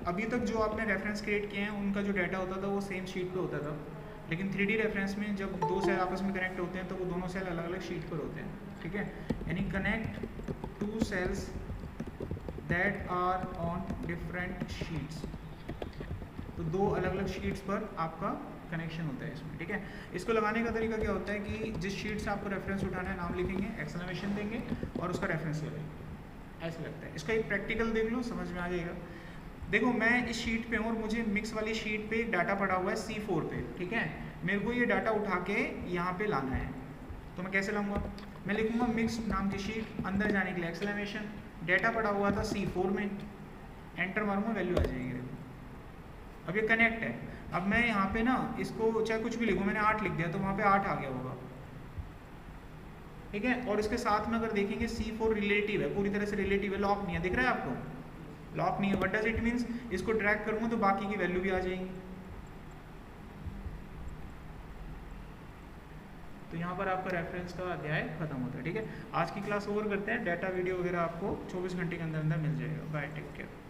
A: अभी तक जो आपने रेफरेंस क्रिएट किए हैं उनका जो डाटा होता था वो सेम शीट पे होता था, लेकिन 3D रेफरेंस में जब दो सेल आपस में कनेक्ट होते हैं तो वो दोनों सेल अलग अलग शीट पर होते हैं, ठीक है। यानी connect 2 cells that are on different sheets, तो 2 अलग अलग शीट्स पर आपका कनेक्शन होता है इसमें, ठीक है। इसको लगाने का तरीका क्या होता है कि जिस शीट से आपको रेफरेंस उठाना है नाम लिखेंगे, एक्सक्लेमेशन देंगे और उसका रेफरेंस लगाएंगे, ऐसा लगता है। इसका एक प्रैक्टिकल देख लो, समझ में आ जाएगा। देखो मैं इस शीट पे हूँ और मुझे मिक्स वाली शीट पे डाटा पड़ा हुआ है C4 पे, ठीक है। मेरे को ये डाटा उठा के यहाँ पे लाना है, तो मैं कैसे लाऊंगा, मैं लिखूंगा मिक्स नाम की शीट, अंदर जाने के लिए एक्सक्लेमेशन, डाटा पड़ा हुआ था C4 में, एंटर मारूंगा, वैल्यू आ जाएगी। अब ये कनेक्ट है, अब मैं यहाँ पे ना इसको चाहे कुछ भी लिखूँ, मैंने 8 लिख दिया तो वहाँ पे 8 आ गया होगा, ठीक है। और इसके साथ में अगर देखेंगे C4 रिलेटिव है, पूरी तरह से रिलेटिव है, लॉक नहीं है, दिख रहा है आपको, लॉक नहीं है। व्हाट डज इट मीन्स, इसको ड्रैग करूँगा तो बाकी की वैल्यू भी आ जाएगी। तो यहाँ पर आपका रेफरेंस का अध्याय खत्म होता है, ठीक है। आज की क्लास ओवर करते हैं, डाटा वीडियो वगैरह आपको 24 घंटे के अंदर अंदर मिल जाएगा। Bye, take care.